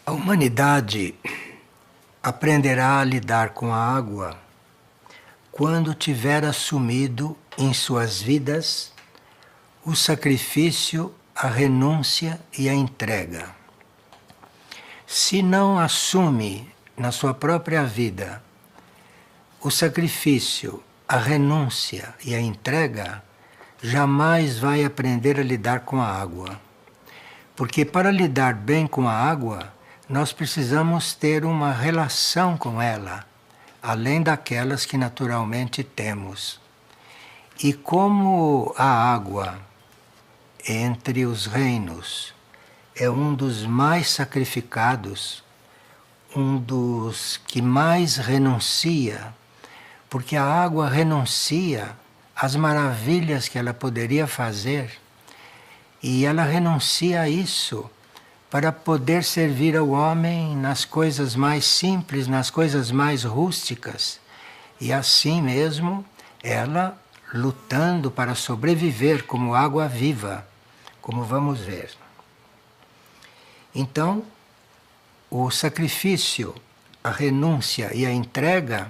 A humanidade aprenderá a lidar com a água quando tiver assumido em suas vidas o sacrifício, a renúncia e a entrega. Se não assume na sua própria vida o sacrifício, a renúncia e a entrega, jamais vai aprender a lidar com a água. Porque para lidar bem com a água, nós precisamos ter uma relação com ela, além daquelas que naturalmente temos. E como a água, entre os reinos, é um dos mais sacrificados, um dos que mais renuncia, porque a água renuncia às maravilhas que ela poderia fazer, e ela renuncia a isso para poder servir ao homem nas coisas mais simples, nas coisas mais rústicas. E assim mesmo, ela lutando para sobreviver como água viva, como vamos ver. Então, o sacrifício, a renúncia e a entrega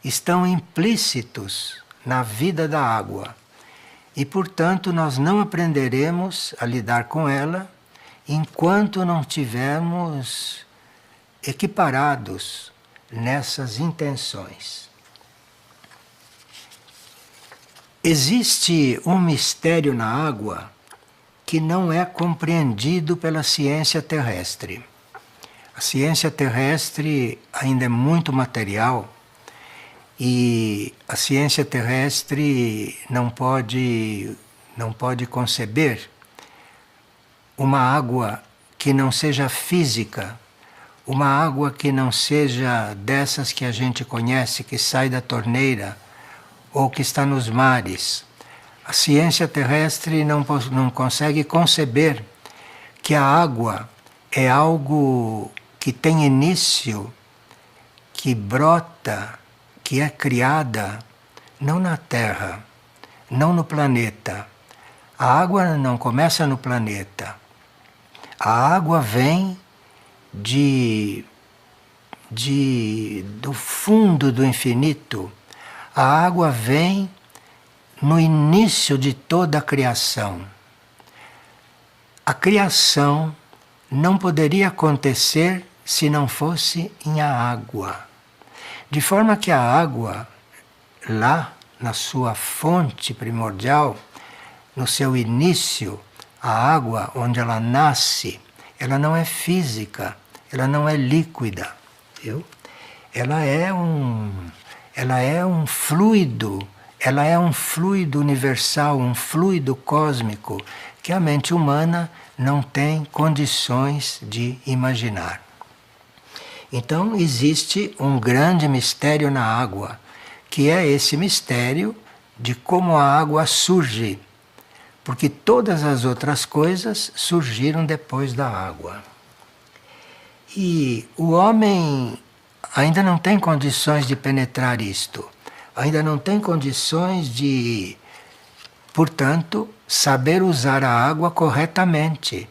estão implícitos na vida da água. E, portanto, nós não aprenderemos a lidar com ela enquanto não tivermos equiparados nessas intenções. Existe um mistério na água que não é compreendido pela ciência terrestre. A ciência terrestre ainda é muito material e a ciência terrestre não pode conceber uma água que não seja física, uma água que não seja dessas que a gente conhece, que sai da torneira ou que está nos mares. A ciência terrestre não consegue conceber que a água é algo que tem início, que brota, que é criada, não na Terra, não no planeta. A água não começa no planeta. A água vem do fundo do infinito. A água vem no início de toda a criação. A criação não poderia acontecer se não fosse em a água. De forma que a água, lá na sua fonte primordial, no seu início, a água onde ela nasce, ela não é física, ela não é líquida, viu? Ela é um fluido, ela é um fluido universal, um fluido cósmico que a mente humana não tem condições de imaginar. Então existe um grande mistério na água, que é esse mistério de como a água surge, porque todas as outras coisas surgiram depois da água. E o homem ainda não tem condições de penetrar isto, ainda não tem condições de, portanto, saber usar a água corretamente.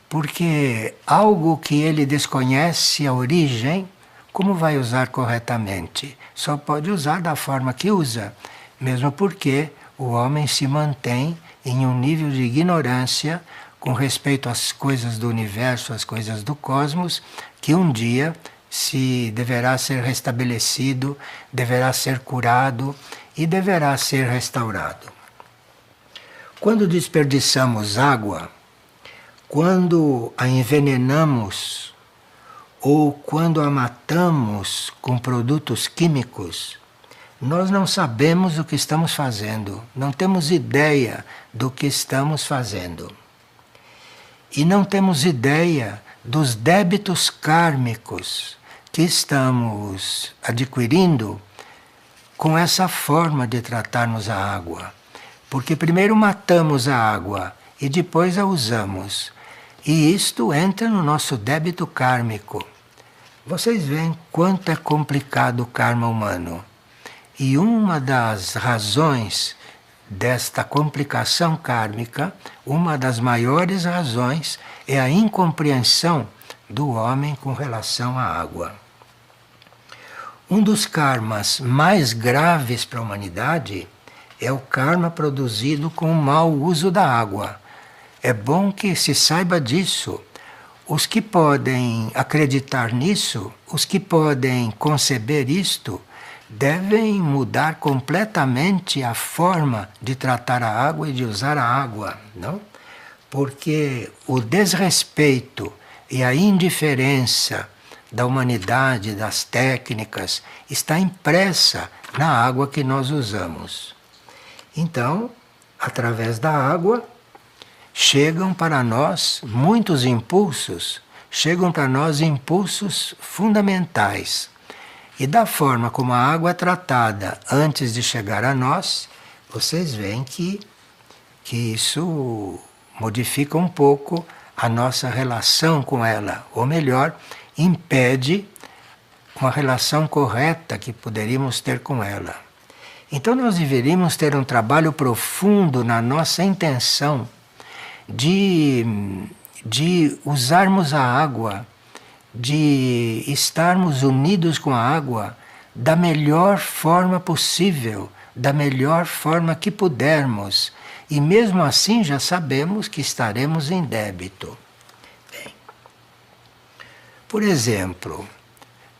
Porque algo que ele desconhece a origem, como vai usar corretamente? Só pode usar da forma que usa, mesmo porque o homem se mantém em um nível de ignorância com respeito às coisas do universo, às coisas do cosmos, que um dia se deverá ser restabelecido, deverá ser curado e deverá ser restaurado. Quando desperdiçamos água, quando a envenenamos ou quando a matamos com produtos químicos, nós não sabemos o que estamos fazendo, não temos ideia do que estamos fazendo. E não temos ideia dos débitos kármicos que estamos adquirindo com essa forma de tratarmos a água. Porque primeiro matamos a água e depois a usamos. E isto entra no nosso débito kármico. Vocês veem quanto é complicado o karma humano. E uma das razões desta complicação kármica, uma das maiores razões, é a incompreensão do homem com relação à água. Um dos karmas mais graves para a humanidade é o karma produzido com o mau uso da água. É bom que se saiba disso. Os que podem acreditar nisso, os que podem conceber isto, devem mudar completamente a forma de tratar a água e de usar a água, não? Porque o desrespeito e a indiferença da humanidade, das técnicas, está impressa na água que nós usamos. Então, através da água, chegam para nós muitos impulsos, chegam para nós impulsos fundamentais. E da forma como a água é tratada antes de chegar a nós, vocês veem que isso modifica um pouco a nossa relação com ela, ou melhor, impede uma relação correta que poderíamos ter com ela. Então nós deveríamos ter um trabalho profundo na nossa intenção de usarmos a água, de estarmos unidos com a água da melhor forma possível, da melhor forma que pudermos. E mesmo assim já sabemos que estaremos em débito. Bem, por exemplo,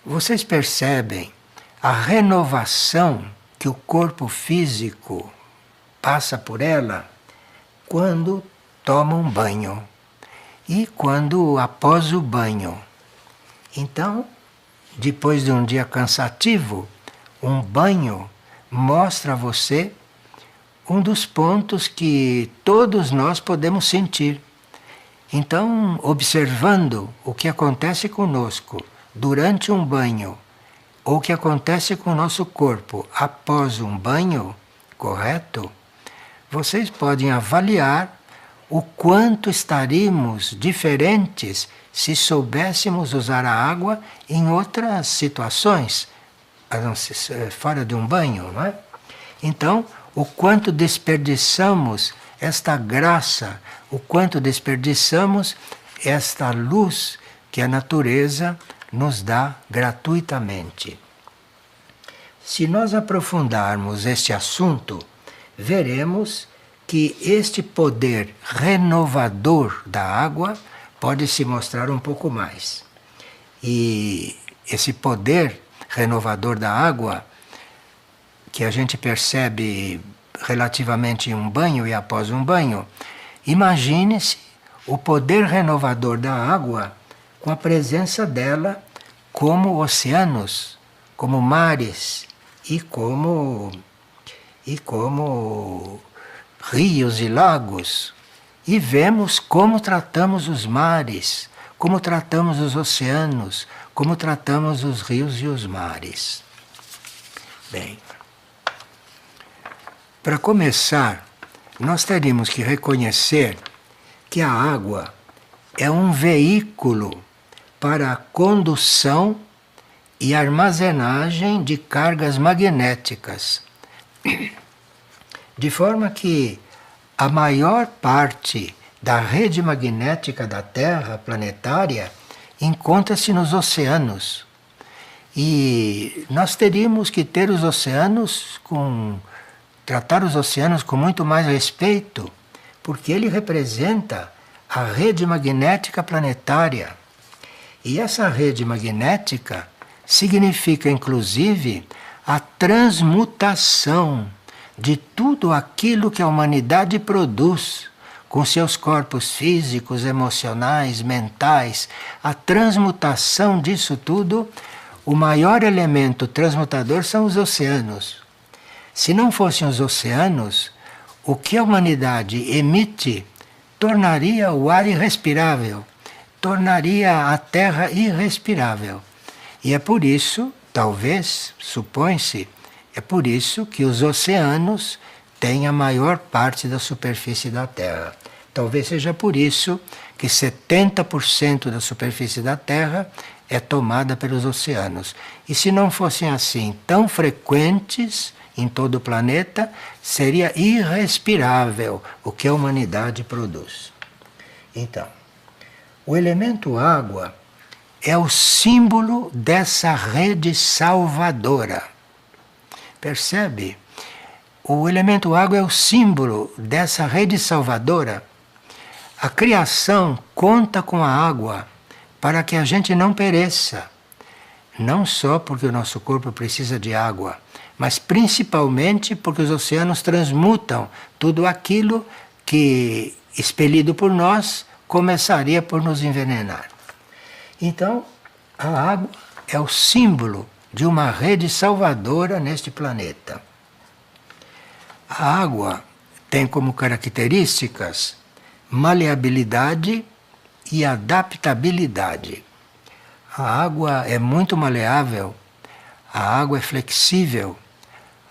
vocês percebem a renovação que o corpo físico passa por ela quando toma um banho e quando após o banho. Então, depois de um dia cansativo, um banho mostra a você um dos pontos que todos nós podemos sentir. Então, observando o que acontece conosco durante um banho, ou o que acontece com o nosso corpo após um banho, correto? Vocês podem avaliar o quanto estaríamos diferentes se soubéssemos usar a água em outras situações, fora de um banho, não é? Então, o quanto desperdiçamos esta graça, o quanto desperdiçamos esta luz que a natureza nos dá gratuitamente. Se nós aprofundarmos este assunto, veremos que este poder renovador da água pode se mostrar um pouco mais. E esse poder renovador da água, que a gente percebe relativamente em um banho e após um banho, imagine-se o poder renovador da água com a presença dela como oceanos, como mares e como rios e lagos. E vemos como tratamos os mares, como tratamos os oceanos, como tratamos os rios e os mares. Bem, para começar, nós teríamos que reconhecer que a água é um veículo para a condução e armazenagem de cargas magnéticas. De forma que a maior parte da rede magnética da Terra planetária encontra-se nos oceanos. E nós teríamos que ter os oceanos tratar os oceanos com muito mais respeito, porque ele representa a rede magnética planetária. E essa rede magnética significa, inclusive, a transmutação de tudo aquilo que a humanidade produz com seus corpos físicos, emocionais, mentais, a transmutação disso tudo. O maior elemento transmutador são os oceanos. Se não fossem os oceanos, o que a humanidade emite tornaria o ar irrespirável, tornaria a terra irrespirável. E é por isso, talvez, supõe-se, é por isso que os oceanos tem a maior parte da superfície da Terra. Talvez seja por isso que 70% da superfície da Terra é tomada pelos oceanos. E se não fossem assim tão frequentes em todo o planeta, seria irrespirável o que a humanidade produz. Então, o elemento água é o símbolo dessa rede salvadora. Percebe? O elemento água é o símbolo dessa rede salvadora. A criação conta com a água para que a gente não pereça. Não só porque o nosso corpo precisa de água, mas principalmente porque os oceanos transmutam tudo aquilo que, expelido por nós, começaria por nos envenenar. Então, a água é o símbolo de uma rede salvadora neste planeta. A água tem como características maleabilidade e adaptabilidade. A água é muito maleável, a água é flexível,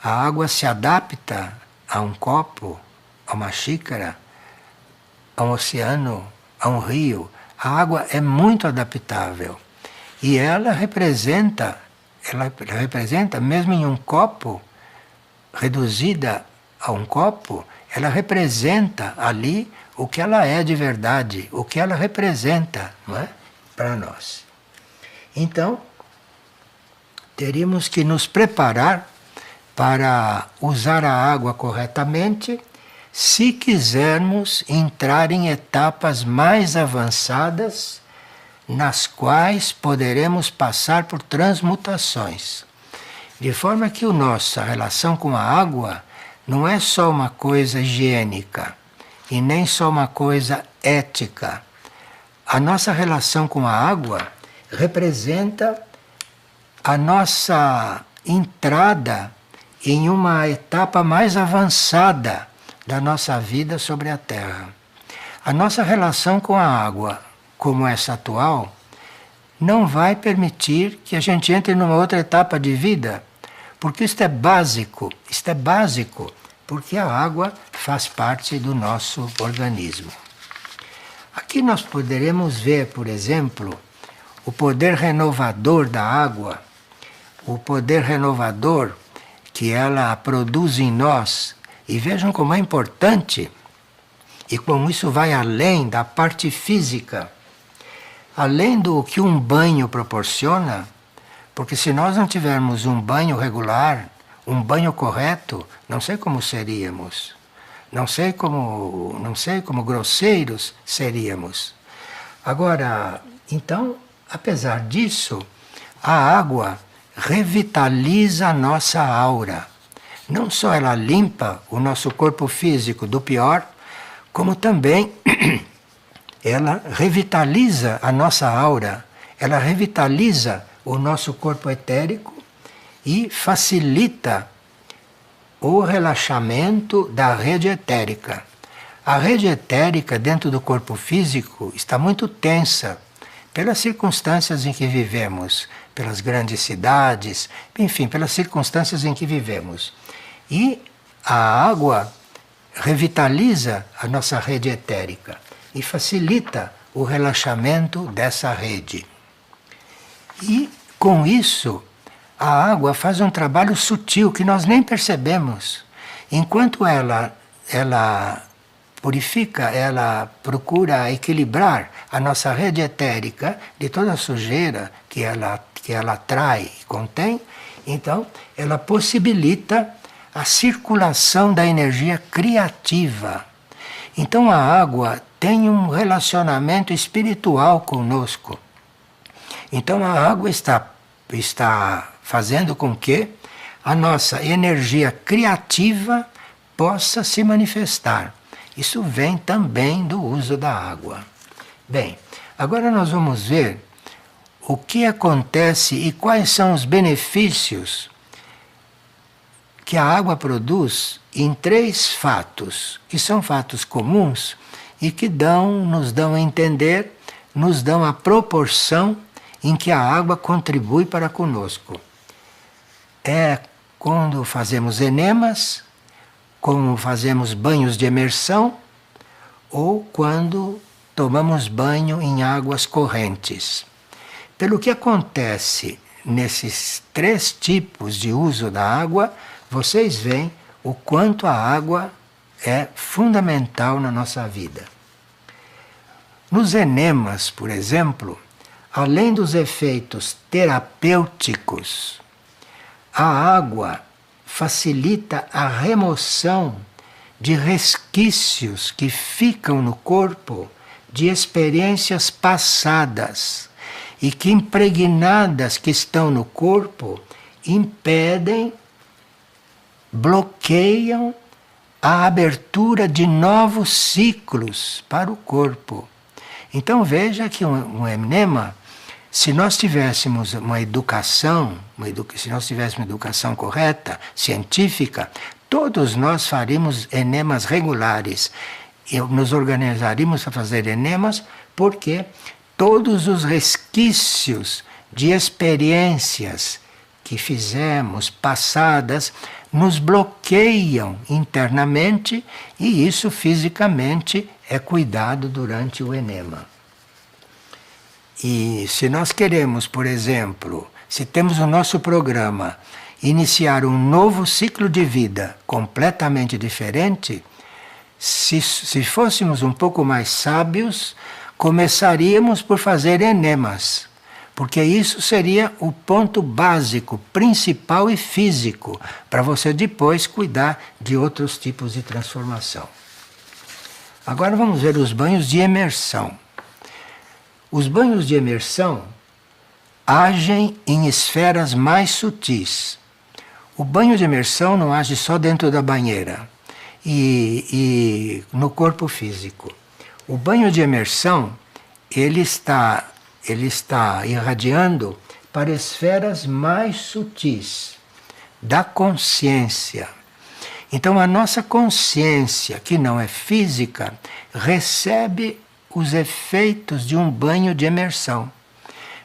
a água se adapta a um copo, a uma xícara, a um oceano, a um rio. A água é muito adaptável e ela representa mesmo em um copo, reduzida a um copo, ela representa ali o que ela é de verdade, o que ela representa, não é? Para nós. Então, teríamos que nos preparar para usar a água corretamente se quisermos entrar em etapas mais avançadas nas quais poderemos passar por transmutações. De forma que a nossa relação com a água não é só uma coisa higiênica e nem só uma coisa ética. A nossa relação com a água representa a nossa entrada em uma etapa mais avançada da nossa vida sobre a Terra. A nossa relação com a água, como essa atual, não vai permitir que a gente entre numa outra etapa de vida, porque isto é básico, porque a água faz parte do nosso organismo. Aqui nós poderemos ver, por exemplo, o poder renovador da água, o poder renovador que ela produz em nós. E vejam como é importante e como isso vai além da parte física, além do que um banho proporciona, porque se nós não tivermos um banho regular, um banho correto, não sei como seríamos, não sei como grosseiros seríamos. Agora, então, apesar disso, a água revitaliza a nossa aura. Não só ela limpa o nosso corpo físico do pior, como também ela revitaliza a nossa aura, ela revitaliza o nosso corpo etérico e facilita o relaxamento da rede etérica. A rede etérica dentro do corpo físico está muito tensa pelas circunstâncias em que vivemos, pelas grandes cidades, enfim, pelas circunstâncias em que vivemos. E a água revitaliza a nossa rede etérica e facilita o relaxamento dessa rede. E, com isso, a água faz um trabalho sutil que nós nem percebemos. Enquanto ela purifica, ela procura equilibrar a nossa rede etérica de toda a sujeira que ela atrai e contém, então ela possibilita a circulação da energia criativa. Então a água tem um relacionamento espiritual conosco. Então a água está fazendo com que a nossa energia criativa possa se manifestar. Isso vem também do uso da água. Bem, agora nós vamos ver o que acontece e quais são os benefícios que a água produz em 3 fatos, que são fatos comuns e que nos dão a entender, nos dão a proporção em que a água contribui para conosco. É quando fazemos enemas, como fazemos banhos de imersão ou quando tomamos banho em águas correntes. Pelo que acontece nesses 3 tipos de uso da água, vocês veem o quanto a água é fundamental na nossa vida. Nos enemas, por exemplo, além dos efeitos terapêuticos, a água facilita a remoção de resquícios que ficam no corpo de experiências passadas e que, impregnadas que estão no corpo, impedem, bloqueiam a abertura de novos ciclos para o corpo. Então veja que um enema, se nós tivéssemos uma educação, se nós tivéssemos uma educação correta, científica, todos nós faríamos enemas regulares. E nos organizaríamos para fazer enemas porque todos os resquícios de experiências que fizemos, passadas, nos bloqueiam internamente e isso fisicamente é cuidado durante o enema. E se nós queremos, por exemplo, se temos o nosso programa, iniciar um novo ciclo de vida completamente diferente, se fôssemos um pouco mais sábios, começaríamos por fazer enemas, porque isso seria o ponto básico, principal e físico, para você depois cuidar de outros tipos de transformação. Agora vamos ver os banhos de imersão. Os banhos de imersão agem em esferas mais sutis. O banho de imersão não age só dentro da banheira e no corpo físico. O banho de imersão ele está irradiando para esferas mais sutis da consciência. Então a nossa consciência, que não é física, recebe os efeitos de um banho de imersão.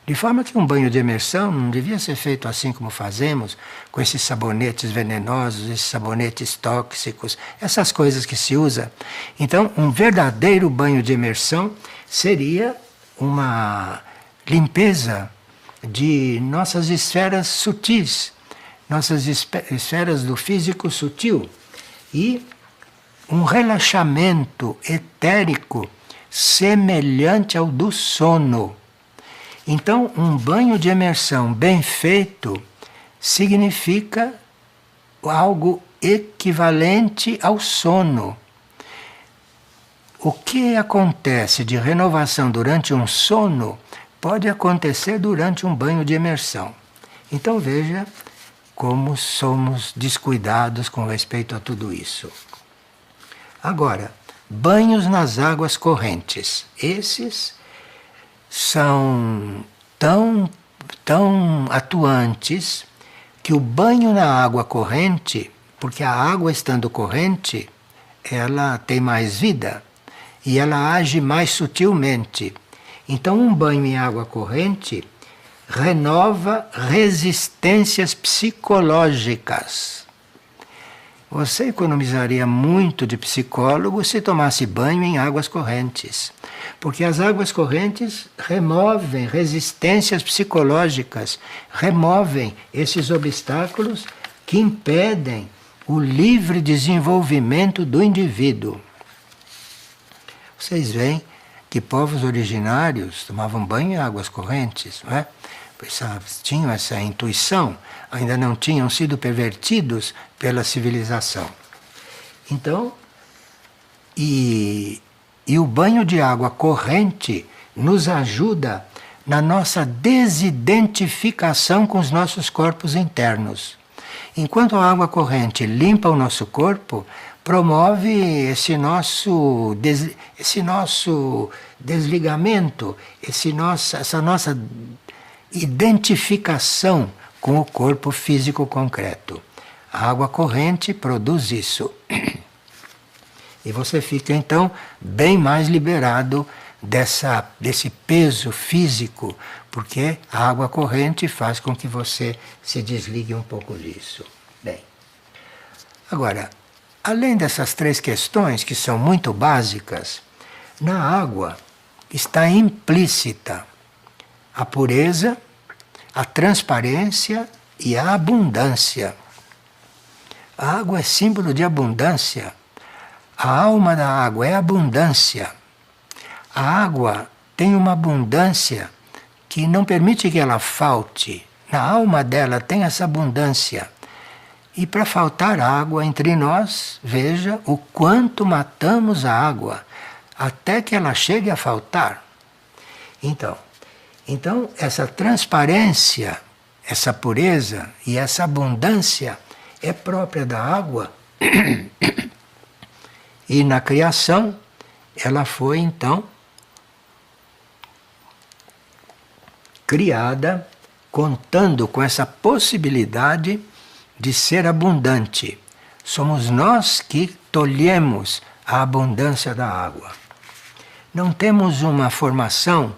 De forma que um banho de imersão não devia ser feito assim como fazemos, com esses sabonetes venenosos, esses sabonetes tóxicos, essas coisas que se usa. Então, um verdadeiro banho de imersão seria uma limpeza de nossas esferas sutis, nossas esferas do físico sutil, e um relaxamento etérico semelhante ao do sono. Então, um banho de imersão bem feito significa algo equivalente ao sono. O que acontece de renovação durante um sono pode acontecer durante um banho de imersão. Então veja como somos descuidados com respeito a tudo isso. Agora, banhos nas águas correntes. Esses são tão atuantes que o banho na água corrente, porque a água estando corrente, ela tem mais vida e ela age mais sutilmente. Então um banho em água corrente renova resistências psicológicas. Você economizaria muito de psicólogo se tomasse banho em águas correntes, porque as águas correntes removem resistências psicológicas, removem esses obstáculos que impedem o livre desenvolvimento do indivíduo. Vocês veem que povos originários tomavam banho em águas correntes, não é? Tinham essa intuição, ainda não tinham sido pervertidos pela civilização. Então, e o banho de água corrente nos ajuda na nossa desidentificação com os nossos corpos internos. Enquanto a água corrente limpa o nosso corpo, promove esse nosso desligamento, essa nossa identificação com o corpo físico concreto. A água corrente produz isso. E você fica então bem mais liberado desse peso físico, porque a água corrente faz com que você se desligue um pouco disso. Bem, agora, além dessas três questões, que são muito básicas, na água está implícita a pureza, a transparência e a abundância. A água é símbolo de abundância. A alma da água é abundância. A água tem uma abundância que não permite que ela falte. Na alma dela tem essa abundância. E para faltar água entre nós, veja o quanto matamos a água até que ela chegue a faltar. Então essa transparência, essa pureza e essa abundância é própria da água. E na criação ela foi então criada contando com essa possibilidade de ser abundante. Somos nós que tolhemos a abundância da água. Não temos uma formação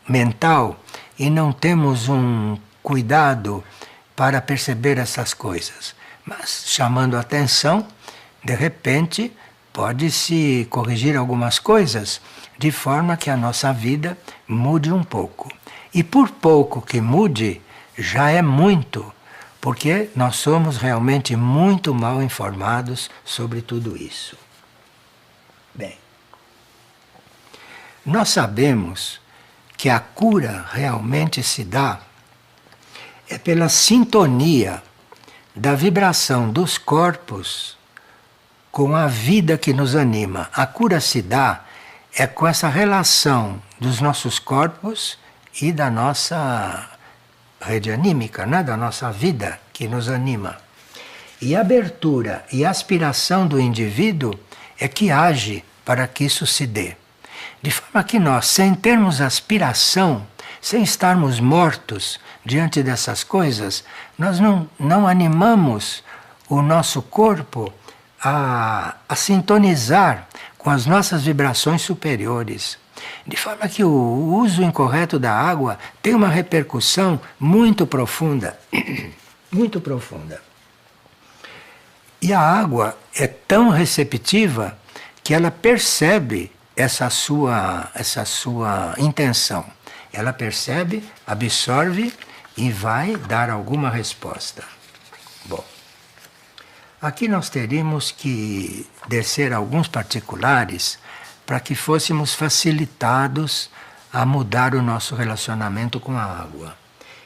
mental e não temos um cuidado para perceber essas coisas. Mas, chamando a atenção, de repente, pode-se corrigir algumas coisas de forma que a nossa vida mude um pouco. E por pouco que mude, já é muito, porque nós somos realmente muito mal informados sobre tudo isso. Bem, nós sabemos que a cura realmente se dá é pela sintonia da vibração dos corpos com a vida que nos anima. A cura se dá é com essa relação dos nossos corpos e da nossa rede anímica, né? Da nossa vida que nos anima. E a abertura e aspiração do indivíduo é que age para que isso se dê. De forma que nós, sem termos aspiração, sem estarmos mortos diante dessas coisas, nós não animamos o nosso corpo a sintonizar com as nossas vibrações superiores. De forma que o uso incorreto da água tem uma repercussão muito profunda. Muito profunda. E a água é tão receptiva que ela percebe essa sua intenção. Ela percebe, absorve e vai dar alguma resposta. Bom, aqui nós teríamos que descer alguns particulares para que fôssemos facilitados a mudar o nosso relacionamento com a água.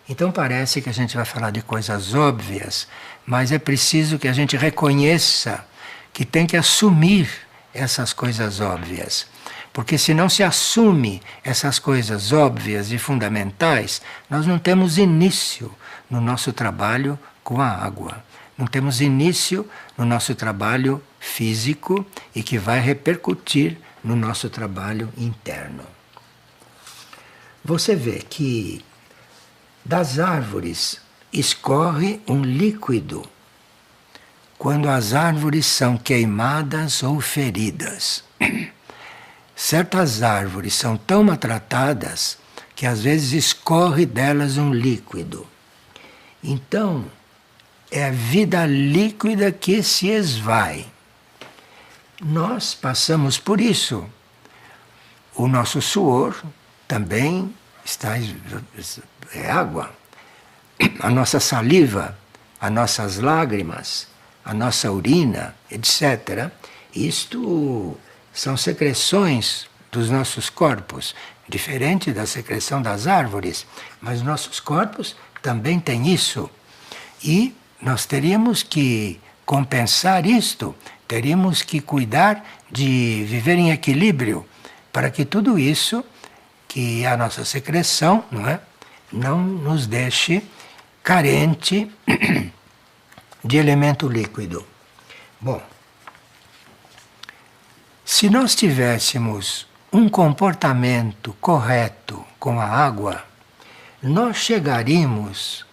Então parece que a gente vai falar de coisas óbvias, mas é preciso que a gente reconheça que tem que assumir essas coisas óbvias. Porque se não se assume essas coisas óbvias e fundamentais, nós não temos início no nosso trabalho com a água. Não temos início no nosso trabalho físico e que vai repercutir no nosso trabalho interno. Você vê que das árvores escorre um líquido quando as árvores são queimadas ou feridas. Certas árvores são tão maltratadas que às vezes escorre delas um líquido. Então, é a vida líquida que se esvai. Nós passamos por isso. O nosso suor também é água. A nossa saliva, as nossas lágrimas, a nossa urina, etc. Isto são secreções dos nossos corpos, diferente da secreção das árvores, mas nossos corpos também têm isso. E nós teríamos que compensar isto, teríamos que cuidar de viver em equilíbrio para que tudo isso, que é a nossa secreção, não nos deixe carente de elemento líquido. Bom, se nós tivéssemos um comportamento correto com a água, nós chegaríamos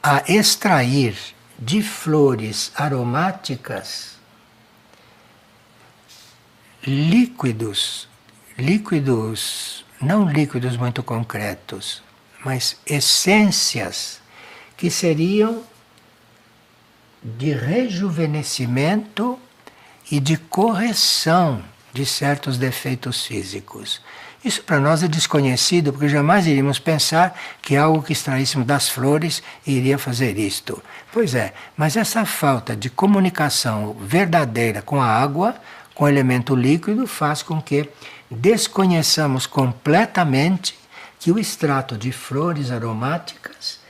a extrair de flores aromáticas líquidos, não líquidos muito concretos, mas essências que seriam de rejuvenescimento e de correção de certos defeitos físicos. Isso para nós é desconhecido, porque jamais iríamos pensar que algo que extraíssemos das flores iria fazer isto. Pois é, mas essa falta de comunicação verdadeira com a água, com o elemento líquido, faz com que desconheçamos completamente que o extrato de flores aromáticas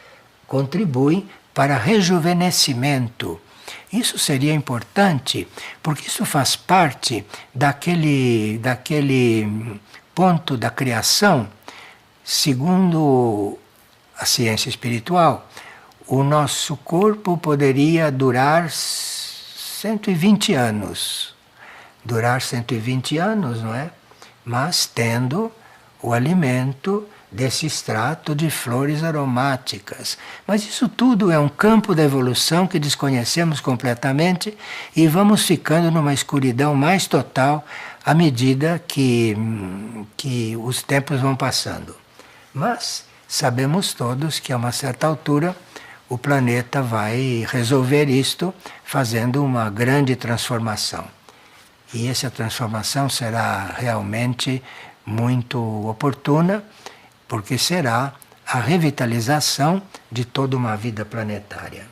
contribui para rejuvenescimento. Isso seria importante, porque isso faz parte daquele ponto da criação. Segundo a ciência espiritual, o nosso corpo poderia durar 120 anos. Durar 120 anos, não é? Mas tendo o alimento desse extrato de flores aromáticas. Mas isso tudo é um campo da evolução que desconhecemos completamente e vamos ficando numa escuridão mais total à medida que os tempos vão passando. Mas sabemos todos que a uma certa altura o planeta vai resolver isto fazendo uma grande transformação. E essa transformação será realmente muito oportuna, porque será a revitalização de toda uma vida planetária.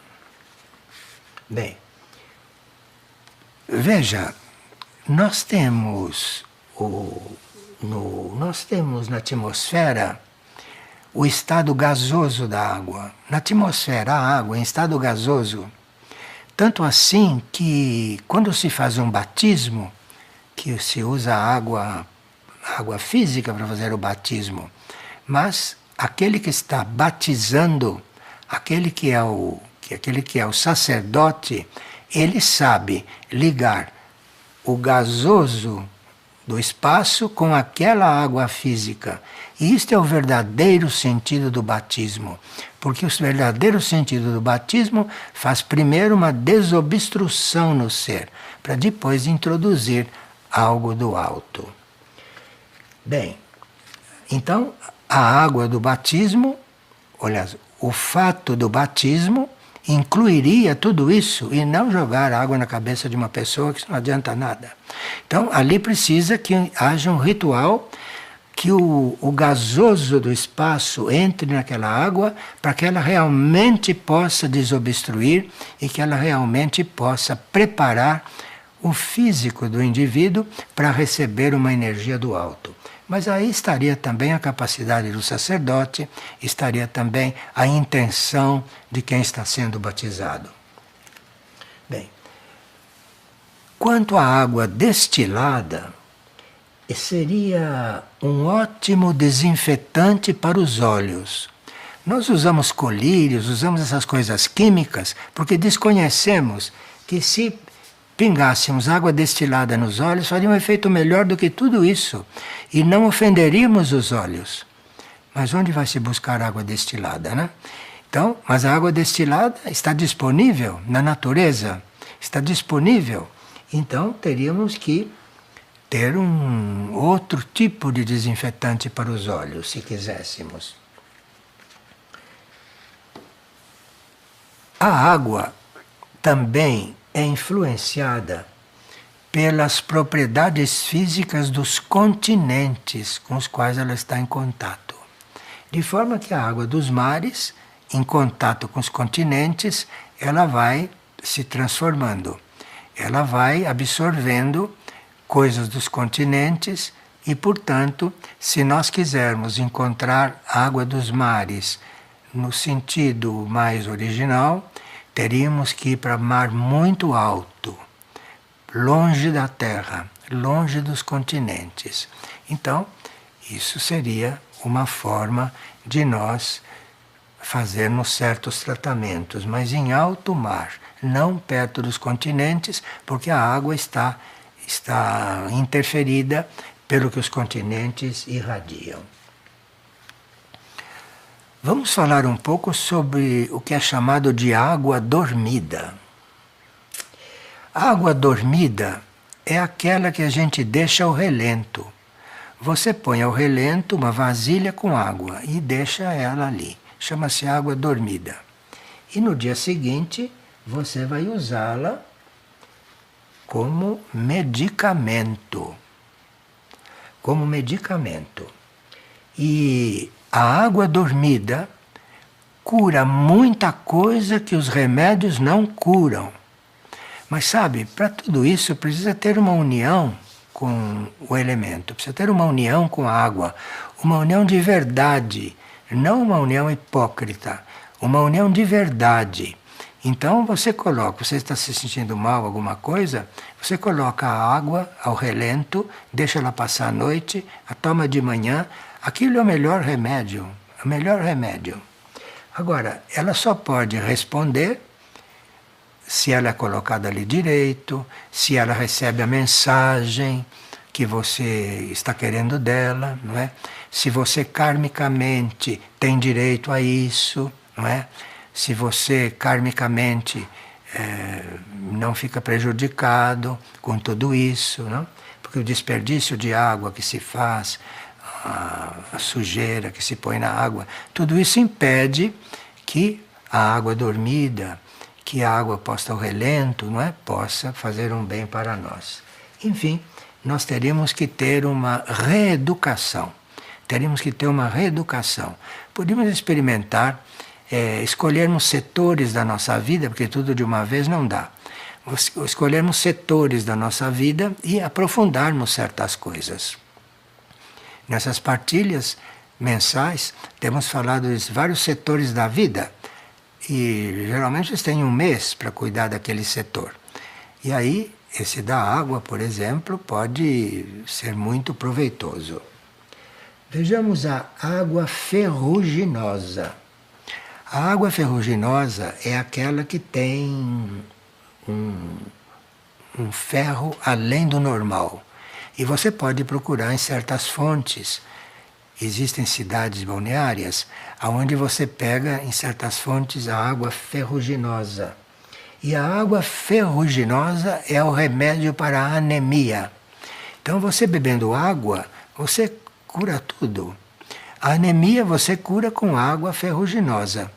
Bem, veja, nós temos na atmosfera o estado gasoso da água. Na atmosfera, a água em estado gasoso. Tanto assim que quando se faz um batismo, que se usa água física para fazer o batismo, mas aquele que está batizando, aquele que é o sacerdote, ele sabe ligar o gasoso do espaço com aquela água física. E isto é o verdadeiro sentido do batismo, porque o verdadeiro sentido do batismo faz primeiro uma desobstrução no ser, para depois introduzir algo do alto. Bem, então a água do batismo, olha, o fato do batismo incluiria tudo isso e não jogar água na cabeça de uma pessoa, que isso não adianta nada. Então ali precisa que haja um ritual, que o gasoso do espaço entre naquela água para que ela realmente possa desobstruir e que ela realmente possa preparar o físico do indivíduo para receber uma energia do alto. Mas aí estaria também a capacidade do sacerdote, estaria também a intenção de quem está sendo batizado. Bem, quanto à água destilada, seria um ótimo desinfetante para os olhos. Nós usamos colírios, usamos essas coisas químicas, porque desconhecemos que se pingássemos água destilada nos olhos, faria um efeito melhor do que tudo isso. E não ofenderíamos os olhos. Mas onde vai se buscar água destilada, né? Então, mas a água destilada está disponível na natureza, está disponível. Então, teríamos que ter um outro tipo de desinfetante para os olhos, se quiséssemos. A água também é influenciada pelas propriedades físicas dos continentes com os quais ela está em contato. De forma que a água dos mares, em contato com os continentes, ela vai se transformando. Ela vai absorvendo coisas dos continentes e, portanto, se nós quisermos encontrar a água dos mares no sentido mais original, teríamos que ir para mar muito alto, longe da Terra, longe dos continentes. Então, isso seria uma forma de nós fazermos certos tratamentos, mas em alto mar, não perto dos continentes, porque a água está interferida pelo que os continentes irradiam. Vamos falar um pouco sobre o que é chamado de água dormida. A água dormida é aquela que a gente deixa ao relento. Você põe ao relento uma vasilha com água e deixa ela ali. Chama-se água dormida. E no dia seguinte você vai usá-la como medicamento. Como medicamento. E a água dormida cura muita coisa que os remédios não curam. Mas sabe, para tudo isso precisa ter uma união com o elemento, precisa ter uma união com a água, uma união de verdade, não uma união hipócrita, uma união de verdade. Então você coloca, você está se sentindo mal, alguma coisa, você coloca a água ao relento, deixa ela passar a noite, a toma de manhã, aquilo é o melhor remédio, o melhor remédio. Agora, ela só pode responder se ela é colocada ali direito, se ela recebe a mensagem que você está querendo dela, não é? Se você karmicamente tem direito a isso, não é? Se você karmicamente não fica prejudicado com tudo isso, não? Porque o desperdício de água que se faz, a sujeira que se põe na água, tudo isso impede que a água dormida, que a água posta ao relento, não é? Possa fazer um bem para nós. Enfim, nós teríamos que ter uma reeducação. Teríamos que ter uma reeducação. Podíamos experimentar, escolhermos setores da nossa vida, porque tudo de uma vez não dá. Escolhermos setores da nossa vida e aprofundarmos certas coisas. Nessas partilhas mensais, temos falado de vários setores da vida. E geralmente eles têm um mês para cuidar daquele setor. E aí, esse da água, por exemplo, pode ser muito proveitoso. Vejamos a água ferruginosa. A água ferruginosa é aquela que tem um ferro além do normal. E você pode procurar em certas fontes. Existem cidades balneárias onde você pega em certas fontes a água ferruginosa. E a água ferruginosa é o remédio para a anemia. Então você bebendo água, você cura tudo. A anemia você cura com água ferruginosa.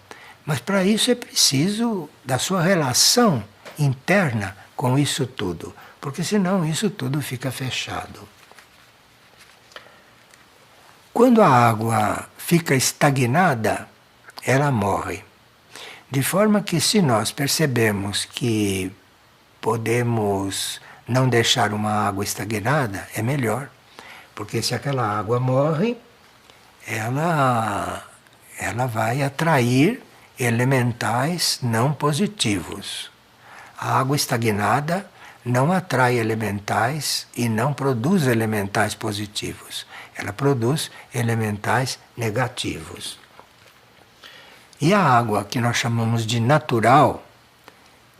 Mas para isso é preciso da sua relação interna com isso tudo. Porque senão isso tudo fica fechado. Quando a água fica estagnada, ela morre. De forma que se nós percebemos que podemos não deixar uma água estagnada, é melhor. Porque se aquela água morre, ela vai atrair elementais não positivos. A água estagnada não atrai elementais e não produz elementais positivos. Ela produz elementais negativos. E a água que nós chamamos de natural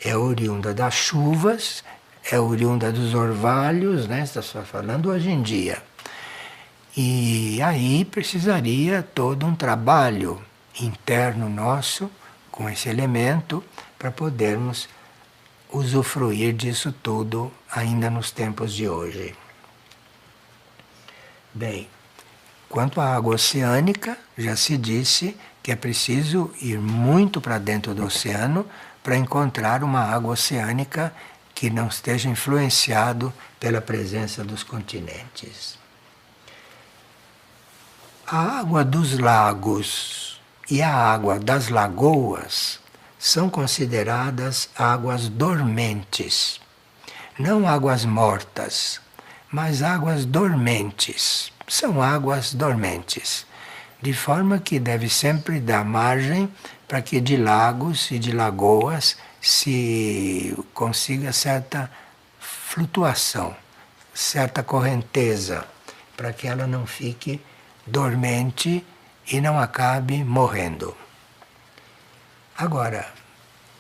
é oriunda das chuvas, é oriunda dos orvalhos, né? Está só falando hoje em dia. E aí precisaria todo um trabalho interno nosso com esse elemento para podermos usufruir disso tudo ainda nos tempos de hoje. Bem, quanto à água oceânica, já se disse que é preciso ir muito para dentro do oceano para encontrar uma água oceânica que não esteja influenciado pela presença dos continentes. A água dos lagos e a água das lagoas são consideradas águas dormentes, não águas mortas, mas águas dormentes. São águas dormentes, de forma que deve sempre dar margem para que de lagos e de lagoas se consiga certa flutuação, certa correnteza, para que ela não fique dormente e não acabe morrendo. Agora,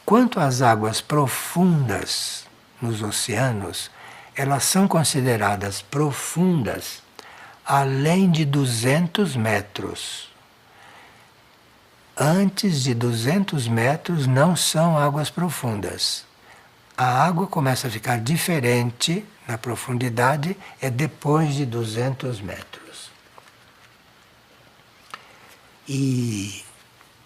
quanto às águas profundas nos oceanos, elas são consideradas profundas além de 200 metros. Antes de 200 metros não são águas profundas. A água começa a ficar diferente na profundidade é depois de 200 metros. E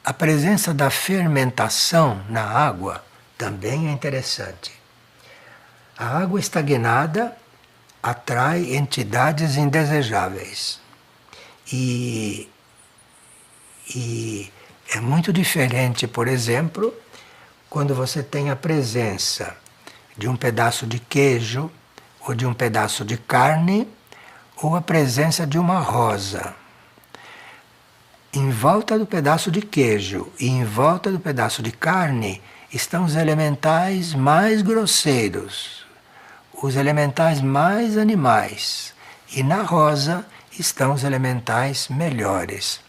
a presença da fermentação na água também é interessante. A água estagnada atrai entidades indesejáveis. E é muito diferente, por exemplo, quando você tem a presença de um pedaço de queijo, ou de um pedaço de carne, ou a presença de uma rosa. Em volta do pedaço de queijo e em volta do pedaço de carne estão os elementais mais grosseiros, os elementais mais animais. E na rosa estão os elementais melhores.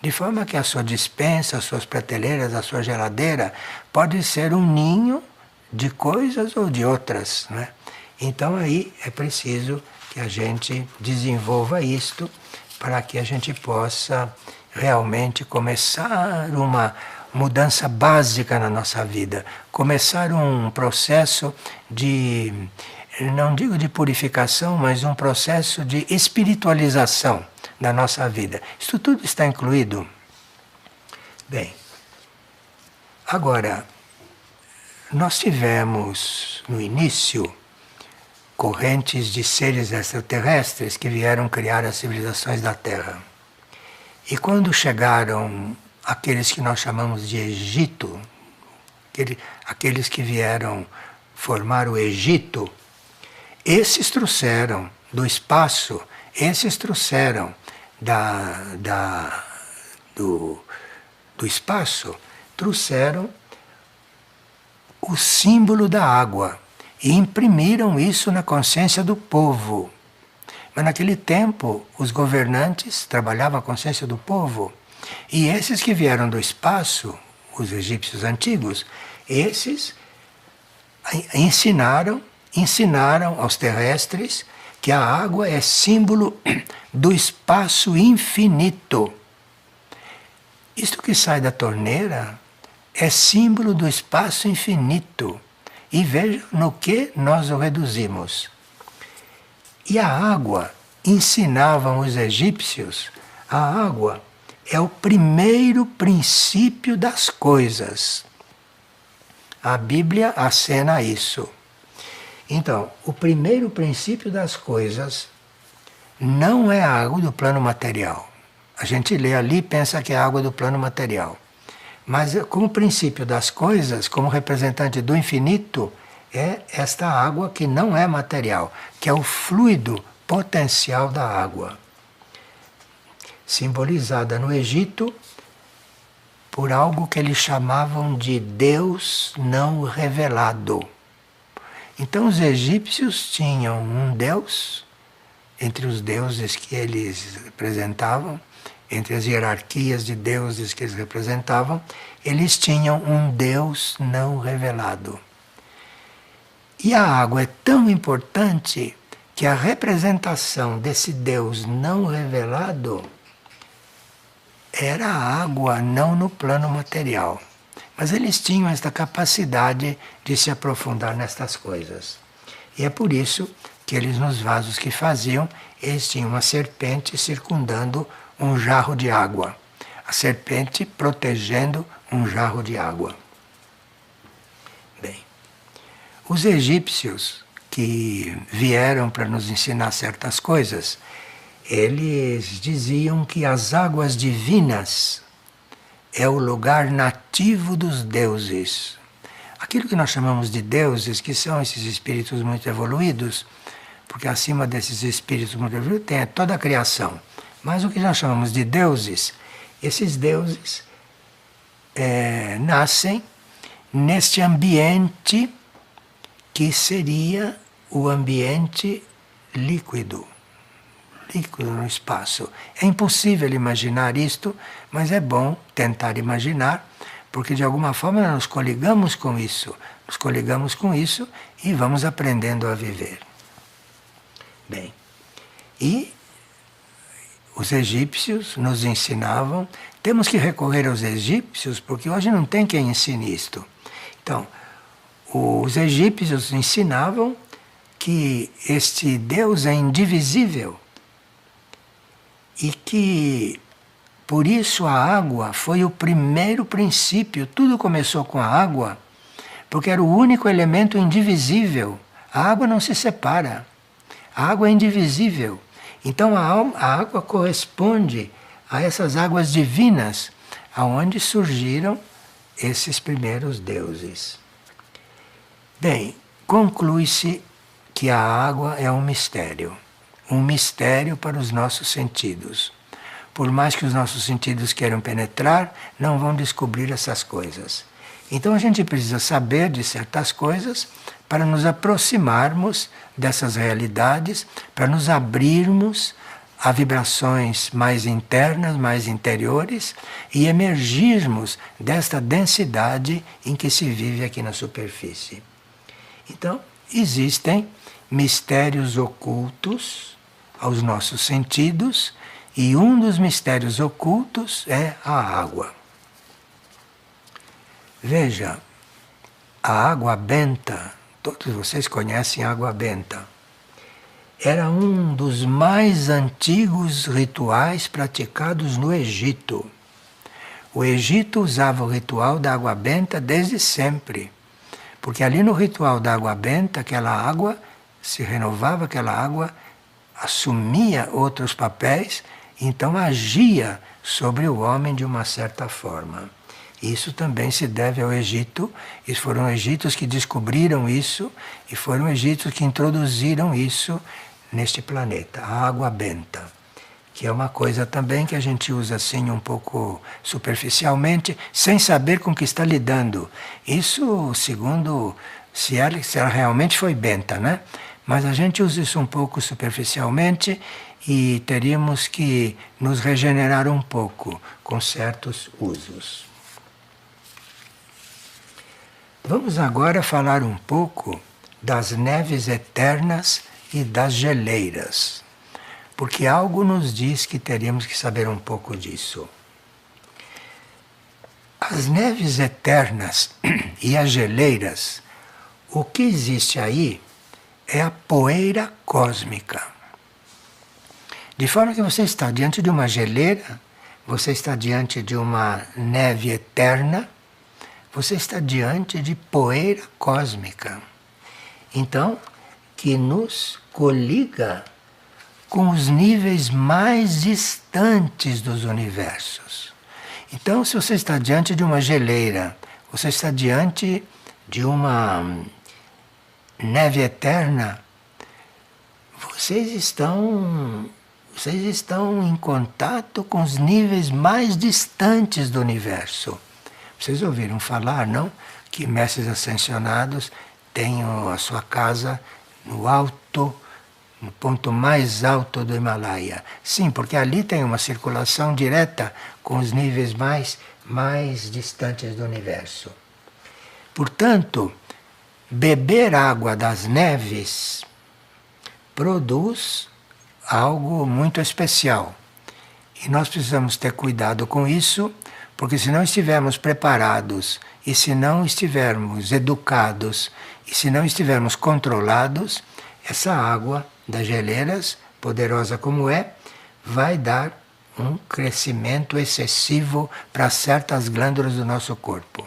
De forma que a sua despensa, as suas prateleiras, a sua geladeira pode ser um ninho de coisas ou de outras, né? Então aí é preciso que a gente desenvolva isto para que a gente possa realmente começar uma mudança básica na nossa vida, começar um processo de, não digo de purificação, mas um processo de espiritualização da nossa vida. Isso tudo está incluído? Bem, agora, nós tivemos no início correntes de seres extraterrestres que vieram criar as civilizações da Terra. E quando chegaram aqueles que nós chamamos de Egito, aqueles que vieram formar o Egito, esses trouxeram do espaço, esses trouxeram do espaço, trouxeram o símbolo da água e imprimiram isso na consciência do povo. Mas naquele tempo, os governantes trabalhavam a consciência do povo. E esses que vieram do espaço, os egípcios antigos, esses ensinaram aos terrestres que a água é símbolo do espaço infinito. Isto que sai da torneira é símbolo do espaço infinito. E veja no que nós o reduzimos. E a água, ensinavam os egípcios, a água é o primeiro princípio das coisas. A Bíblia acena isso. Então, o primeiro princípio das coisas não é a água do plano material. A gente lê ali e pensa que é a água do plano material. Mas como princípio das coisas, como representante do infinito, é esta água que não é material, que é o fluido potencial da água, simbolizada no Egito por algo que eles chamavam de Deus não revelado. Então os egípcios tinham um Deus, entre os deuses que eles representavam, entre as hierarquias de deuses que eles representavam, eles tinham um Deus não revelado. E a água é tão importante que a representação desse Deus não revelado era a água, não no plano material. Mas eles tinham esta capacidade de se aprofundar nestas coisas. E é por isso que eles, nos vasos que faziam, eles tinham uma serpente circundando um jarro de água. A serpente protegendo um jarro de água. Bem, os egípcios que vieram para nos ensinar certas coisas, eles diziam que as águas divinas é o lugar nativo dos deuses. Aquilo que nós chamamos de deuses, que são esses espíritos muito evoluídos, porque acima desses espíritos muito evoluídos tem toda a criação. Mas o que nós chamamos de deuses, esses deuses nascem neste ambiente que seria o ambiente líquido no espaço. É impossível imaginar isto, mas é bom tentar imaginar, porque de alguma forma nós nos coligamos com isso e vamos aprendendo a viver. Bem, e os egípcios nos ensinavam, temos que recorrer aos egípcios, porque hoje não tem quem ensine isto. Então, os egípcios ensinavam que este Deus é indivisível e que, por isso, a água foi o primeiro princípio. Tudo começou com a água, porque era o único elemento indivisível. A água não se separa. A água é indivisível. Então a água corresponde a essas águas divinas, aonde surgiram esses primeiros deuses. Bem, conclui-se que a água é um mistério para os nossos sentidos. Por mais que os nossos sentidos queiram penetrar, não vão descobrir essas coisas. Então a gente precisa saber de certas coisas para nos aproximarmos dessas realidades, para nos abrirmos a vibrações mais internas, mais interiores e emergirmos desta densidade em que se vive aqui na superfície. Então, existem mistérios ocultos aos nossos sentidos e um dos mistérios ocultos é a água. Veja, a água benta, todos vocês conhecem a água benta, era um dos mais antigos rituais praticados no Egito. O Egito usava o ritual da água benta desde sempre, porque ali no ritual da água benta, aquela água se renovava, aquela água assumia outros papéis, então agia sobre o homem de uma certa forma. Isso também se deve ao Egito, e foram egípcios que descobriram isso, e foram egípcios que introduziram isso neste planeta, a água benta, que é uma coisa também que a gente usa assim um pouco superficialmente, sem saber com que está lidando. Isso segundo se ela realmente foi benta, né? Mas a gente usa isso um pouco superficialmente e teríamos que nos regenerar um pouco com certos usos. Vamos agora falar um pouco das neves eternas e das geleiras, porque algo nos diz que teríamos que saber um pouco disso. As neves eternas e as geleiras, o que existe aí é a poeira cósmica. De forma que você está diante de uma geleira, você está diante de uma neve eterna, você está diante de poeira cósmica. Então, que nos coliga com os níveis mais distantes dos universos. Então, se você está diante de uma geleira, você está diante de uma neve eterna, vocês estão em contato com os níveis mais distantes do universo. Vocês ouviram falar, não? Que mestres ascensionados têm a sua casa no ponto mais alto do Himalaia. Sim, porque ali tem uma circulação direta com os níveis mais distantes do universo. Portanto, beber água das neves produz algo muito especial. E nós precisamos ter cuidado com isso, porque se não estivermos preparados e se não estivermos educados e se não estivermos controlados, essa água das geleiras, poderosa como é, vai dar um crescimento excessivo para certas glândulas do nosso corpo.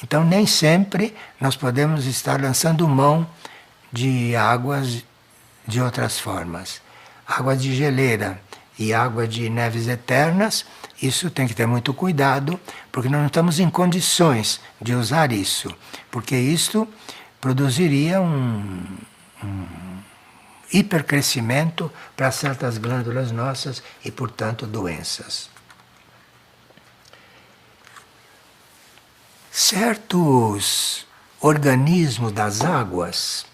Então, nem sempre nós podemos estar lançando mão de águas de outras formas. Água de geleira e água de neves eternas, isso tem que ter muito cuidado, porque nós não estamos em condições de usar isso, porque isto produziria um hipercrescimento para certas glândulas nossas e, portanto, doenças. Certos organismos das águas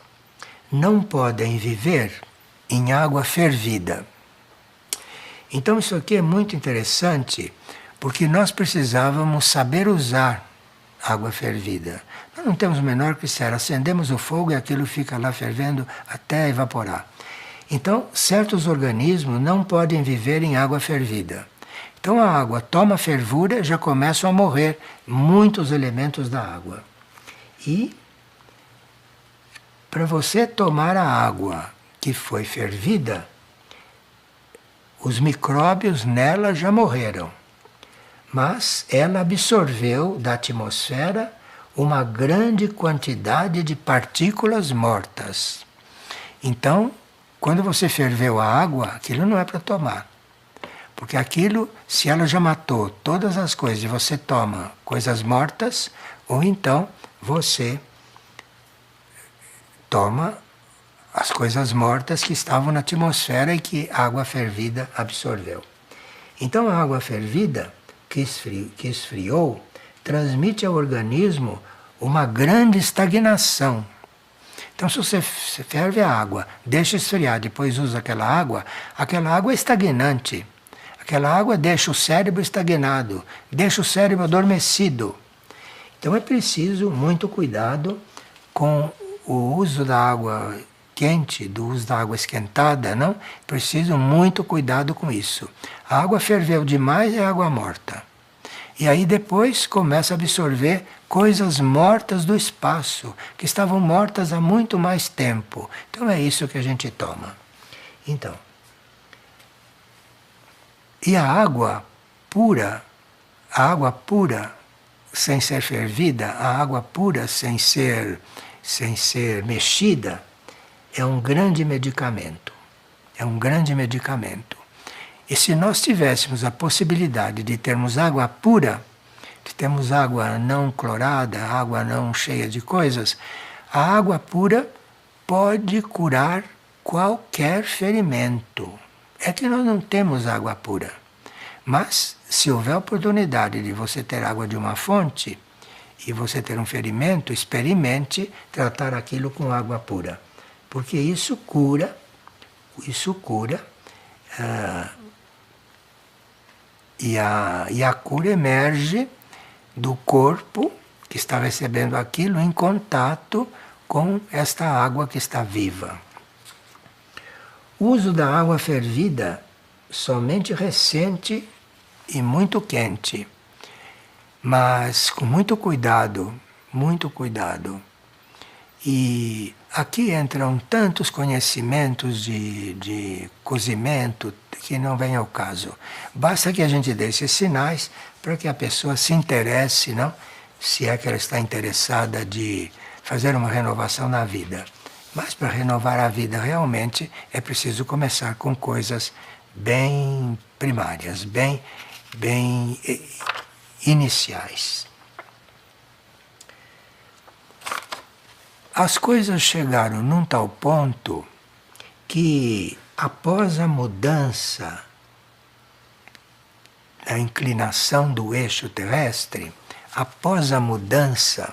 não podem viver em água fervida. Então isso aqui é muito interessante, porque nós precisávamos saber usar água fervida. Nós não temos o menor critério, acendemos o fogo e aquilo fica lá fervendo até evaporar. Então, certos organismos não podem viver em água fervida. Então a água toma fervura, já começam a morrer muitos elementos da água. E para você tomar a água que foi fervida, os micróbios nela já morreram, mas ela absorveu da atmosfera uma grande quantidade de partículas mortas. Então, quando você ferveu a água, aquilo não é para tomar. Porque aquilo, se ela já matou todas as coisas e você toma coisas mortas, ou então você toma as coisas mortas que estavam na atmosfera e que a água fervida absorveu. Então a água fervida, que esfriou, transmite ao organismo uma grande estagnação. Então, se você ferve a água, deixa esfriar, depois usa aquela água é estagnante. Aquela água deixa o cérebro estagnado, deixa o cérebro adormecido. Então é preciso muito cuidado com o uso da água quente, do uso da água esquentada, não? Preciso muito cuidado com isso. A água ferveu demais é água morta. E aí depois começa a absorver coisas mortas do espaço, que estavam mortas há muito mais tempo. Então é isso que a gente toma. Então, e a água pura, sem ser fervida, a água pura sem ser mexida, é um grande medicamento. É um grande medicamento. E se nós tivéssemos a possibilidade de termos água pura, de termos água não clorada, água não cheia de coisas, a água pura pode curar qualquer ferimento. É que nós não temos água pura. Mas, se houver oportunidade de você ter água de uma fonte e você ter um ferimento, experimente tratar aquilo com água pura. Porque isso cura, e a cura emerge do corpo que está recebendo aquilo em contato com esta água que está viva. O uso da água fervida somente recente e muito quente, mas com muito cuidado, muito cuidado. E aqui entram tantos conhecimentos de cozimento que não vem ao caso. Basta que a gente dê esses sinais para que a pessoa se interesse, não? Se é que ela está interessada de fazer uma renovação na vida. Mas para renovar a vida realmente é preciso começar com coisas bem primárias, bem iniciais. As coisas chegaram num tal ponto que, após a mudança da inclinação do eixo terrestre, após a mudança,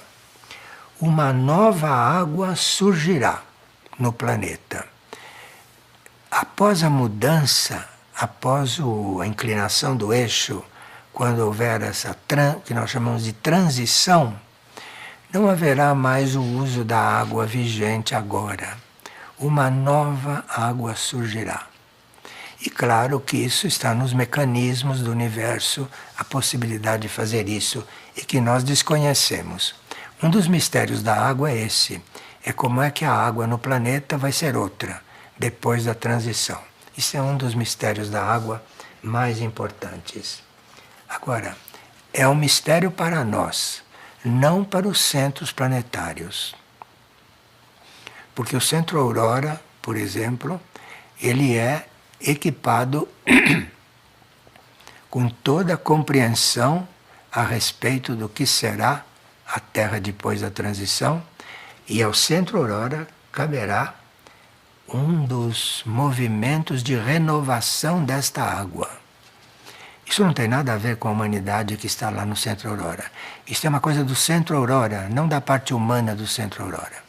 uma nova água surgirá no planeta. Após a mudança, após a inclinação do eixo, quando houver essa que nós chamamos de transição, não haverá mais o uso da água vigente agora. Uma nova água surgirá. E claro que isso está nos mecanismos do universo, a possibilidade de fazer isso, e que nós desconhecemos. Um dos mistérios da água é esse. É como é que a água no planeta vai ser outra, depois da transição. Isso é um dos mistérios da água mais importantes. Agora, é um mistério para nós, não para os centros planetários. Porque o Centro Aurora, por exemplo, ele é equipado com toda a compreensão a respeito do que será a Terra depois da transição, e ao Centro Aurora caberá um dos movimentos de renovação desta água. Isso não tem nada a ver com a humanidade que está lá no Centro Aurora. Isso é uma coisa do Centro Aurora, não da parte humana do Centro Aurora.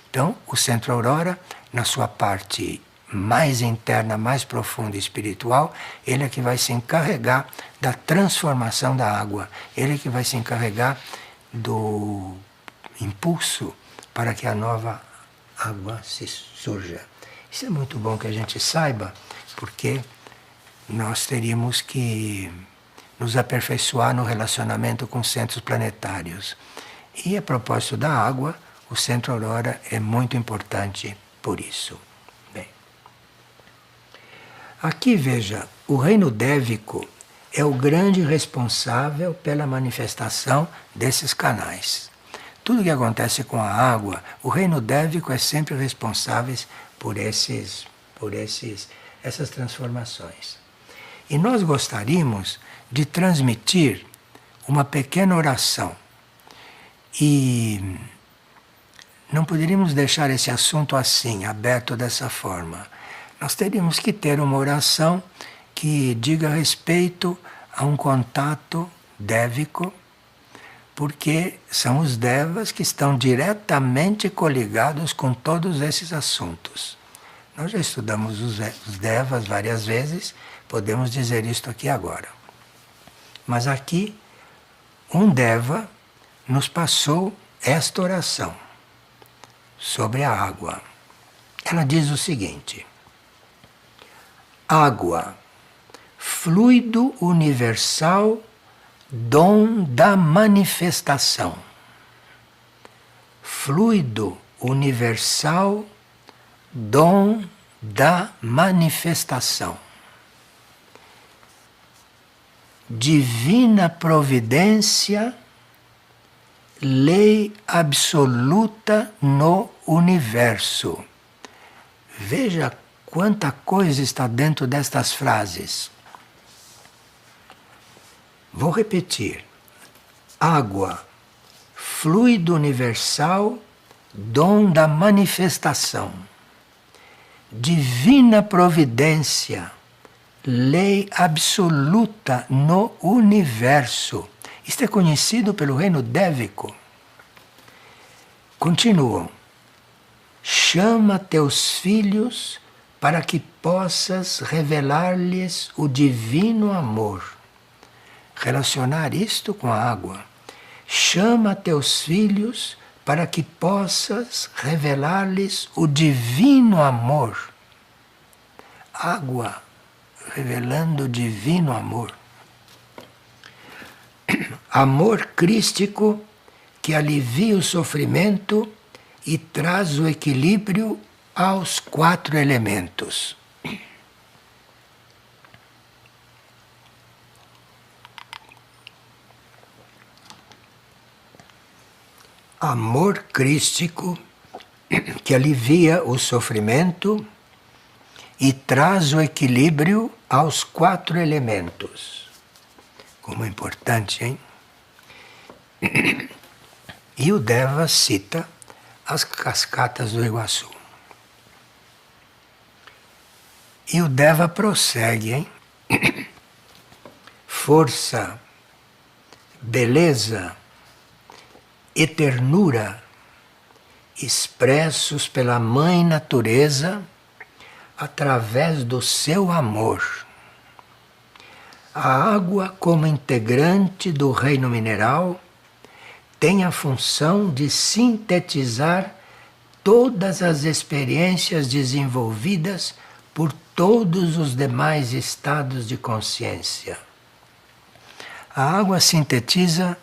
Então, o Centro Aurora, na sua parte mais interna, mais profunda e espiritual, ele é que vai se encarregar da transformação da água. Ele é que vai se encarregar do impulso para que a nova água se surja. Isso é muito bom que a gente saiba, porque nós teríamos que nos aperfeiçoar no relacionamento com centros planetários. E a propósito da água, o Centro Aurora é muito importante por isso. Bem, aqui veja, o reino dévico é o grande responsável pela manifestação desses canais. Tudo que acontece com a água, o reino dévico é sempre responsável essas transformações. E nós gostaríamos de transmitir uma pequena oração. E não poderíamos deixar esse assunto assim, aberto dessa forma. Nós teríamos que ter uma oração que diga respeito a um contato dévico, porque são os devas que estão diretamente coligados com todos esses assuntos. Nós já estudamos os devas várias vezes, podemos dizer isto aqui agora. Mas aqui, um deva nos passou esta oração sobre a água. Ela diz o seguinte: água, fluido universal, dom da manifestação. Fluido universal, dom da manifestação. Divina providência, lei absoluta no universo. Veja quanta coisa está dentro destas frases. Vou repetir. Água, fluido universal, dom da manifestação. Divina providência, lei absoluta no universo. Isto é conhecido pelo reino dévico. Continuam. Chama teus filhos para que possas revelar-lhes o divino amor. Relacionar isto com a água. Chama teus filhos para que possas revelar-lhes o divino amor. Água revelando o divino amor. Amor crístico que alivia o sofrimento e traz o equilíbrio aos 4 elementos. Amor crístico que alivia o sofrimento e traz o equilíbrio aos 4 elementos. Como é importante, hein? E o Deva cita as cascatas do Iguaçu. E o Deva prossegue, hein? Força, beleza e ternura expressos pela Mãe Natureza através do seu amor. A água, como integrante do reino mineral, tem a função de sintetizar todas as experiências desenvolvidas por todos os demais estados de consciência. A água sintetiza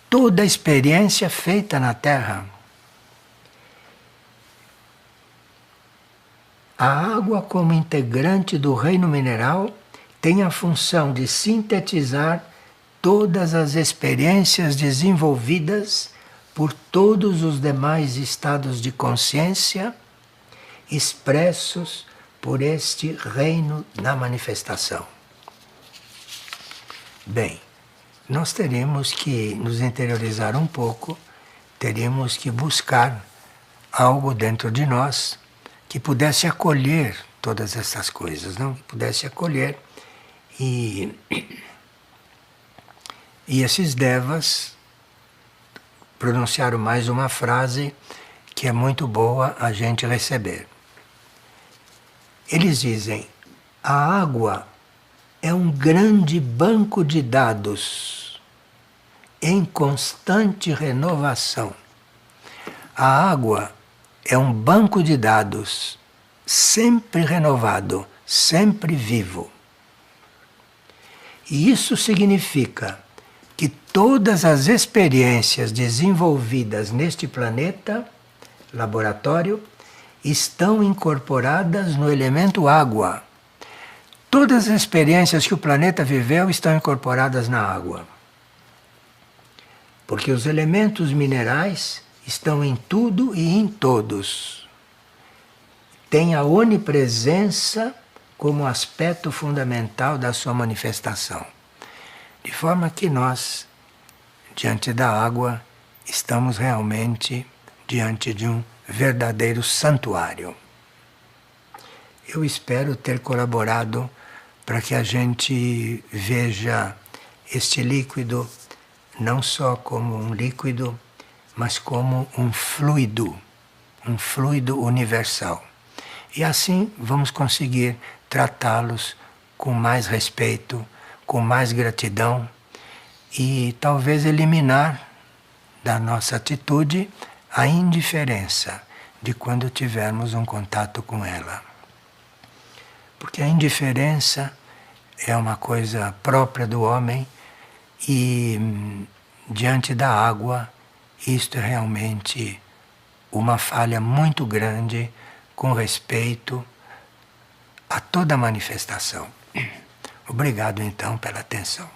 toda a experiência feita na Terra. A água, como integrante do reino mineral, tem a função de sintetizar todas as experiências desenvolvidas por todos os demais estados de consciência expressos por este reino da manifestação. Bem, nós teremos que nos interiorizar um pouco, teremos que buscar algo dentro de nós que pudesse acolher todas essas coisas, não? Que pudesse acolher e esses devas pronunciaram mais uma frase que é muito boa a gente receber. Eles dizem: a água é um grande banco de dados em constante renovação. A água é um banco de dados sempre renovado, sempre vivo. E isso significa que todas as experiências desenvolvidas neste planeta, laboratório, estão incorporadas no elemento água. Todas as experiências que o planeta viveu estão incorporadas na água. Porque os elementos minerais estão em tudo e em todos. tem a onipresença como aspecto fundamental da sua manifestação. De forma que nós, diante da água, estamos realmente diante de um verdadeiro santuário. Eu espero ter colaborado para que a gente veja este líquido não só como um líquido, mas como um fluido universal. E assim vamos conseguir tratá-los com mais respeito, com mais gratidão e talvez eliminar da nossa atitude a indiferença de quando tivermos um contato com ela. Porque a indiferença é uma coisa própria do homem e diante da água isto é realmente uma falha muito grande com respeito a toda manifestação. Obrigado então pela atenção.